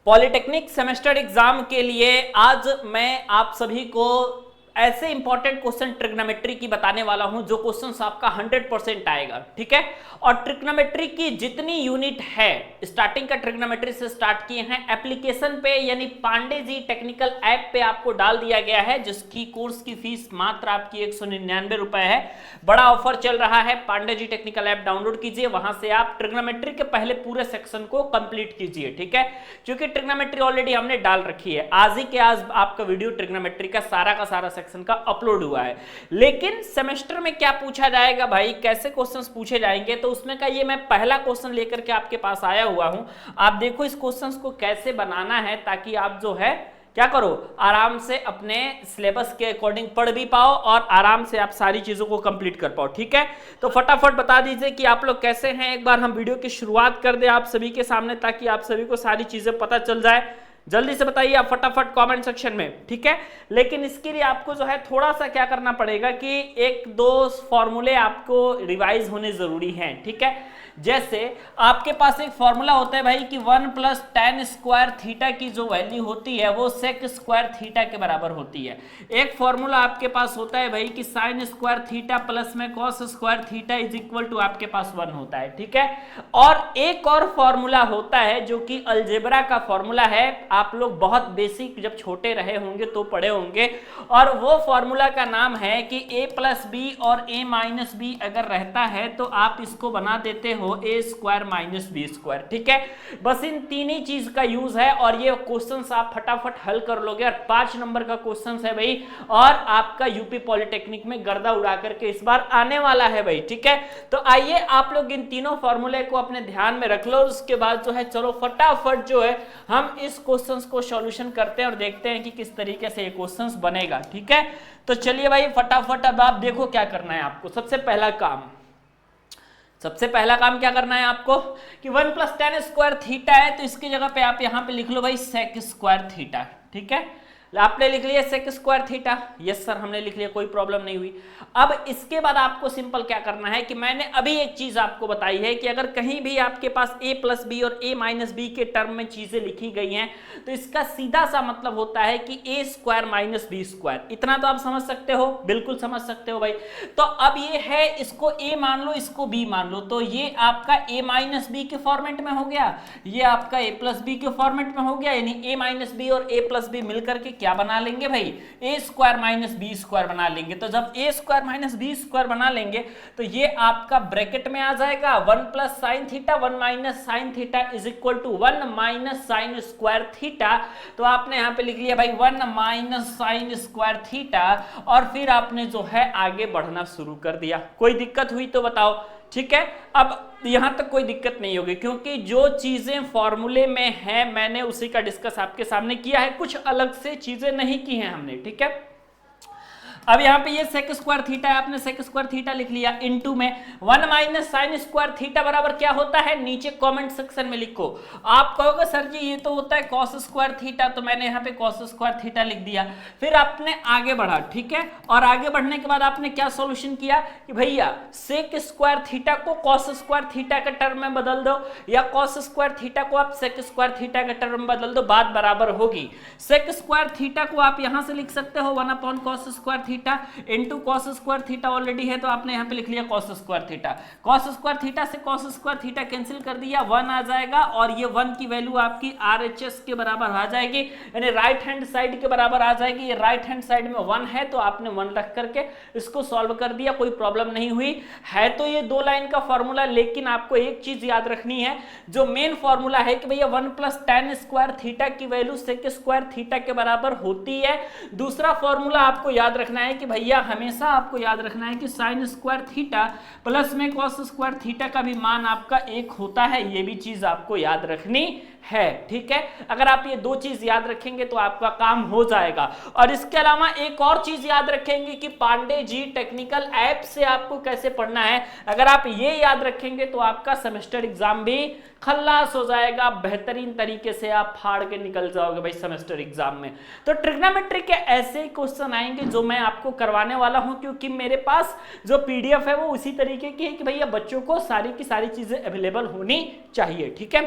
Polytechnic semester exam के लिए आज मैं आप सभी को ऐसे इंपॉर्टेंट क्वेश्चन ट्रिग्नोमेट्री की बताने वाला हूं जो क्वेश्चंस आपका 100% आएगा, ठीक है। और ट्रिग्नोमेट्री की जितनी यूनिट है, स्टार्टिंग का ट्रिग्नोमेट्री से स्टार्ट किए हैं, एप्लीकेशन पे यानी पांडे जी टेक्निकल ऐप पे आपको डाल दिया गया है, जिसकी कोर्स की फीस मात्र आपकी 199 रुपए है। बड़ा ऑफर चल रहा है, Pandey ji technical app download कीजिए, वहां से आप ट्रिग्नोमेट्री के पहले पूरे सेक्शन को कंप्लीट कीजिए, ठीक है। क्योंकि ट्रिग्नोमेट्री ऑलरेडी हमने डाल रखी है, आज ही के आज आपका वीडियो ट्रिग्नोमेट्री का सारा सेक्शन का अपलोड हुआ है। लेकिन सेमेस्टर में क्या पूछा जाएगा भाई, कैसे क्वेश्चंस पूछे जाएंगे, तो उसमें का ये मैं पहला क्वेश्चन लेकर के आपके पास आया हुआ हूं। आप देखो इस क्वेश्चंस को कैसे बनाना है, ताकि आप जो है क्या करो, आराम से अपने सिलेबस के अकॉर्डिंग पढ़ भी पाओ और आराम से आप सारी चीजों को कंप्लीट कर पाओ, ठीक है। तो फटाफट बता दीजिए कि आप लोग कैसे हैं, एक बार हम वीडियो की शुरुआत कर दें आप सभी के सामने, ताकि आप सभी को सारी चीजें पता चल जाए। जल्दी से बताइए आप फटाफट कमेंट सेक्शन में, ठीक है। लेकिन इसके लिए आपको जो है थोड़ा सा क्या करना पड़ेगा कि एक दो फॉर्मूले आपको रिवाइज होने जरूरी हैं, ठीक है। जैसे आपके पास एक फॉर्मूला होता है भाई कि 1 + tan स्क्वायर थीटा की जो वैल्यू होती है वो sec स्क्वायर थीटा के बराबर होती है। एक फॉर्मूला आपके पास होता है भाई कि sin स्क्वायर थीटा प्लस में cos square theta is equal to आपके पास 1 होता है, ठीक है। और एक और फॉर्मूला होता है जो कि अलजेब्रा का फॉर्मूला है, आप लोग बहुत बेसिक जब छोटे रहे होंगे तो पढ़े होंगे, और वो फॉर्मूला का नाम है कि a + b और a - b अगर रहता है तो आप इसको बना देते हो a² - b², ठीक है। बस इन तीन ही चीज का यूज है और ये क्वेश्चंस आप फटाफट हल कर लोगे। और 5 नंबर का क्वेश्चन है भाई, और आपका यूपी पॉलिटेक्निक में गर्दा उड़ा करके इस बार आने वाला है भाई, ठीक है। तो आइए आप लोग इन तीनों फॉर्मूले को अपने ध्यान में रख लो, उसके बाद जो है चलो फटाफट जो है हम इस क्वेश्चन को सॉल्यूशन करते हैं और देखते हैं कि किस तरीके से ये क्वेश्चन बनेगा, ठीक है। तो चलिए भाई फटाफट अब आप देखो क्या करना है आपको। सबसे पहला काम क्या करना है आपको कि 1 + tan स्क्वायर थीटा है, तो इसकी जगह पे आप यहां पे लिख लो भाई sec स्क्वायर थीटा, ठीक है। आपने लिख लिया sec square theta, yes sir हमने लिख लिया, कोई प्रॉब्लम नहीं हुई। अब इसके बाद आपको सिंपल क्या करना है कि मैंने अभी एक चीज आपको बताई है कि अगर कहीं भी आपके पास a + b और a - b के टर्म में चीजें लिखी गई हैं तो इसका सीधा सा मतलब होता है कि a² - b²। इतना तो आप समझ सकते हो, बिल्कुल समझ सकते हो भाई। तो अब ये है, इसको a मान लो, इसको b मान लो, तो ये आपका a - b के फॉर्मेट में हो गया, ये आपका a + b के फॉर्मेट में हो गया, यानी a - b और a + b मिलकर के क्या बना लेंगे भाई, a² - b² बना लेंगे। तो जब a² - b² बना लेंगे तो ये आपका ब्रैकेट में आ जाएगा 1 + sin theta 1 - sin theta is equal to 1 - sin square theta. तो आपने यहां पे लिख लिया भाई 1 - sin स्क्वायर थीटा, और फिर आपने जो है आगे बढ़ना शुरू कर दिया। कोई दिक्कत हुई तो बताओ, ठीक है। अब यहां तक कोई दिक्कत नहीं होगी, क्योंकि जो चीजें फॉर्मूले में है मैंने उसी का डिस्कस आपके सामने किया है, कुछ अलग से चीजें नहीं की हैं हमने, ठीक है। अब यहाँ पे ये sec स्क्वायर थीटा है, आपने sec स्क्वायर थीटा लिख लिया, इनटू में 1 - sin स्क्वायर थीटा बराबर क्या होता है, नीचे कमेंट सेक्शन में लिखो। आप कहोगे सर जी ये तो होता है cos स्क्वायर थीटा, तो मैंने यहाँ पे cos स्क्वायर थीटा लिख दिया। फिर आपने आगे बढ़ा, ठीक है, और आगे बढ़ने के बाद आपने क्या सॉल्यूशन किया कि भैया sec स्क्वायर थीटा को cos स्क्वायर थीटा के टर्म में बदल दो, या cos स्क्वायर थीटा को आप sec स्क्वायर थीटा के टर्म में बदल दो, बात बराबर होगी। sec स्क्वायर थीटा को आप यहां से लिख सकते हो 1/cos square theta into cos square theta, already है तो आपने यहां पे लिख लिया cos square theta. cos square theta से cos स्क्वायर थीटा कैंसिल कर दिया, 1 आ जाएगा, और ये 1 की वैल्यू आपकी RHS के बराबर आ जाएगी, यानी राइट हैंड साइड के बराबर आ जाएगी। ये राइट हैंड साइड में 1 है तो आपने 1 रख करके इसको सॉल्व कर दिया, कोई प्रॉब्लम नहीं हुई है। तो ये 2 लाइन का फॉर्मूला, लेकिन आपको एक चीज याद रखनी है, जो मेन फॉर्मूला है कि भैया 1 + tan स्क्वायर थीटा की वैल्यू sec स्क्वायर थीटा के बराबर होती है। दूसरा फॉर्मूला आपको याद रखना है कि भैया हमेशा आपको याद रखना है कि sin स्क्वायर थीटा प्लस में cos स्क्वायर थीटा का भी मान आपका 1 होता है, ये भी चीज आपको याद रखनी है, ठीक है। अगर आप ये 2 चीज याद रखेंगे तो आपका काम हो जाएगा। और इसके अलावा एक और चीज याद रखेंगे कि पांडे जी टेक्निकल ऐप से आपको कैसे पढ़ना है, अगर आप ये याद रखेंगे तो आपका सेमेस्टर एग्जाम भी खल्लास हो जाएगा, बेहतरीन तरीके से आप फाड़ के निकल जाओगे भाई सेमेस्टर एग्जाम में। तो ट्रिग्नोमेट्री के ऐसे क्वेश्चन आएंगे जो मैं आपको करवाने वाला हूं, क्योंकि मेरे पास जो पीडीएफ है वो उसी तरीके की है कि भैया बच्चों को सारी की सारी चीजें अवेलेबल होनी चाहिए, ठीक है।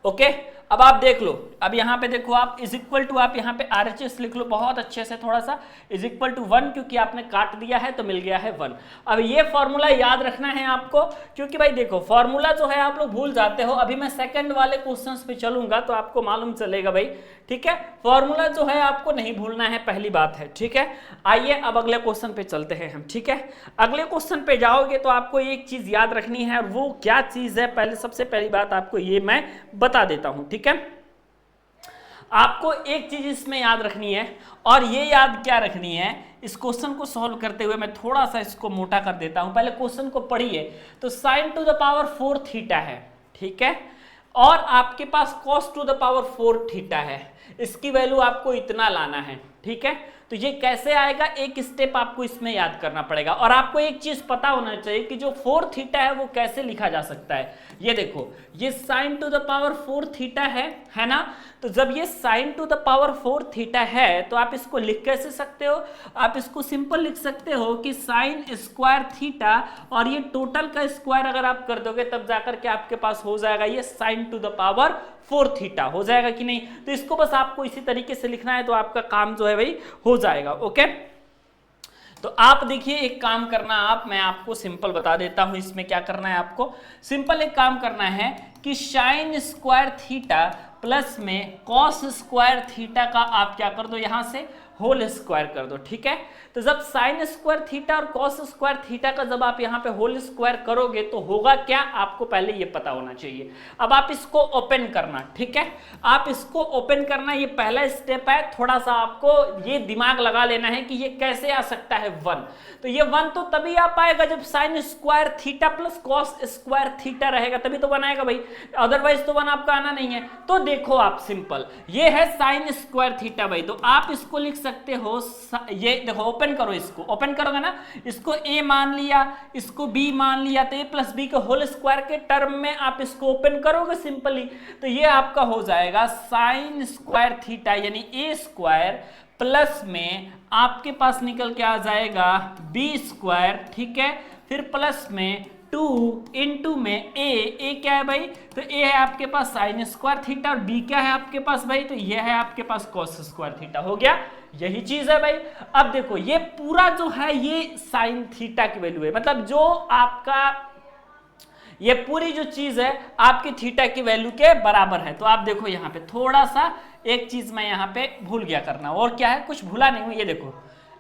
ओके, अब आप देख लो, अब यहाँ पे देखो आप इज इक्वल टू, आप यहाँ पे RHS लिख लो बहुत अच्छे से थोड़ा सा, इज इक्वल टू 1, क्योंकि आपने काट दिया है तो मिल गया है 1। अब ये फॉर्मूला याद रखना है आपको, क्योंकि भाई देखो फॉर्मूला जो है आप लोग भूल जाते हो। अभी मैं सेकंड वाले क्वेश्चंस पे चलूंगा तो आपको मालूम चलेगा भाई, ठीक है। फॉर्मूला जो है आपको नहीं भूलना है, पहली बात है, ठीक है। आइए अब अगले क्वेश्चन पे चलते हैं हम, ठीक है। अगले क्वेश्चन पे जाओगे तो आपको एक चीज याद रखनी है, और वो क्या चीज है, पहले सबसे पहली बात आपको ये मैं बता देता हूं, ठीक है। आपको एक चीज इसमें याद रखनी है, और ये याद क्या रखनी है, इस क्वेश्चन को सॉल्व करते हुए मैं थोड़ा सा इसको मोटा कर देता हूं। पहले क्वेश्चन को पढ़िए, तो sin to the power 4 theta है, ठीक है, और आपके पास cos to the power 4 theta है। इसकी वैल्यू आपको इतना लाना है, ठीक है। तो ये कैसे आएगा, एक स्टेप आपको इसमें याद करना पड़ेगा। और आपको एक चीज पता होना चाहिए कि जो 4 थीटा है वो कैसे लिखा जा सकता है। ये देखो, ये sin to the power 4 theta है ना। तो जब ये sin to the power 4 theta है तो आप इसको लिख कैसे सकते हो, आप इसको सिंपल लिख सकते हो कि sin स्क्वायर थीटा, और ये टोटल का स्क्वायर अगर आप कर दोगे तब जाकर के आपके पास हो जाएगा ये sin to the power 4 theta, हो जाएगा कि नहीं। तो इसको बस आपको इसी तरीके से लिखना है, तो आपका काम जो है भाई हो जाएगा, ओके। तो आप देखिए एक काम करना, मैं आपको सिंपल बता देता हूं इसमें क्या करना है। आपको सिंपल एक काम करना है कि sin स्क्वायर थीटा प्लस में cos स्क्वायर थीटा का आप क्या कर दो, यहां से होल स्क्वायर कर दो, ठीक है। तो जब sin स्क्वायर थीटा और cos स्क्वायर थीटा का जब आप यहाँ पे होल स्क्वायर करोगे तो होगा क्या, आपको पहले ये पता होना चाहिए। अब आप इसको ओपन करना, ठीक है, आप इसको ओपन करना, ये पहला स्टेप है। थोड़ा सा आपको ये दिमाग लगा लेना है कि ये कैसे आ सकता है 1। तो ये 1 तो तभी आ पाएगा जब sin square theta plus cos square theta रहेगा, तभी तो 1 आएगा भाई, अदरवाइज तो 1 आपका आना नहीं है। तो देखो आप सिंपल, ये है sin स्क्वायर थीटा भाई, तो आप इसको लिख सकते हो, ये देखो ओपन करो, इसको ओपन करोगे ना, इसको a मान लिया, इसको b मान लिया, तो a प्लस बी के होल स्क्वायर के टर्म में आप इसको ओपन करोगे सिंपली, तो ये आपका हो जाएगा sin स्क्वायर थीटा यानी a स्क्वायर प्लस में आपके पास निकल के आ जाएगा b स्क्वायर, ठीक है, फिर प्लस में 2 इंटू में a क्या है भाई, तो a है आपके पास sin स्क्वायर थीटा, और b क्या है आपके पास भाई, तो ये है आपके पास cos स्क्वायर थीटा। हो गया, यही चीज है भाई। अब देखो ये पूरा जो है ये sin थीटा की वैल्यू है, मतलब जो आपका ये पूरी जो चीज है आपकी थीटा की वैल्यू के बराबर है। तो आप देखो यहाँ पे थोड़ा सा एक चीज मैं यहाँ पे भूल गया करना, और क्या है, कुछ भूला नहीं हूं, ये देखो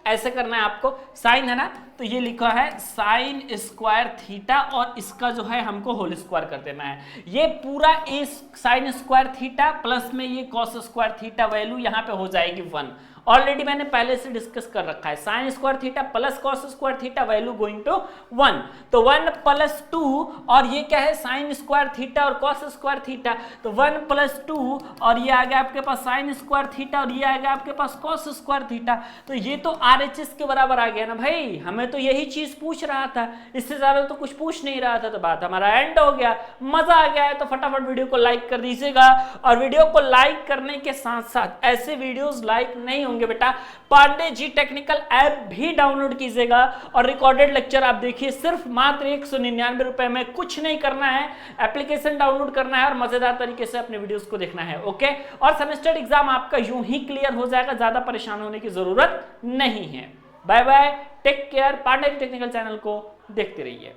ऐसे करना है आपको, साइन है ना, तो ये लिखा है साइन स्क्वायर थीटा, और इसका जो है हमको होल स्क्वायर कर देना है। ये पूरा ए साइन स्क्वायर थीटा प्लस में ये कॉस स्क्वायर थीटा वैल्यू यहाँ पे हो जाएगी 1। ऑलरेडी मैंने पहले से डिस्कस कर रखा है, sine square theta plus cos square theta value going to 1, तो 1 प्लस 2, और ये क्या है साइन स्क्वायर थीटा और कॉस स्क्वायर थीटा, तो 1 प्लस 2, और ये आ गया आपके पास साइन स्क्वायर थीटा, और ये आ गया आपके पास कॉस स्क्वायर थीटा। तो ये तो RHS के बराबर आ गया ना भाई, हमें तो यही चीज पूछ रहा था, इससे ज्यादा तो कुछ पूछ नहीं रहा था। तो बात हमारा एंड हो गया, मजा आ गया है तो फटाफट वीडियो को लाइक कर दीजिएगा, और वीडियो को लाइक करने के साथ साथ ऐसे वीडियोस लाइक नहीं होंगे बेटा, पांडे जी टेक्निकल ऐप भी डाउनलोड कीजिएगा, और रिकॉर्डेड लेक्चर आप देखिए, सिर्फ मात्र 199 रुपए में, कुछ नहीं करना है, एप्लीकेशन डाउनलोड करना है और मजेदार तरीके से अपने वीडियोस को देखना है, ओके। और सेमेस्टर एग्जाम आपका यूं ही क्लियर हो जाएगा, ज्यादा परेशान होने की जरूरत नहीं है। Bye bye, take care, Pandey technical channel को देखते रहिए।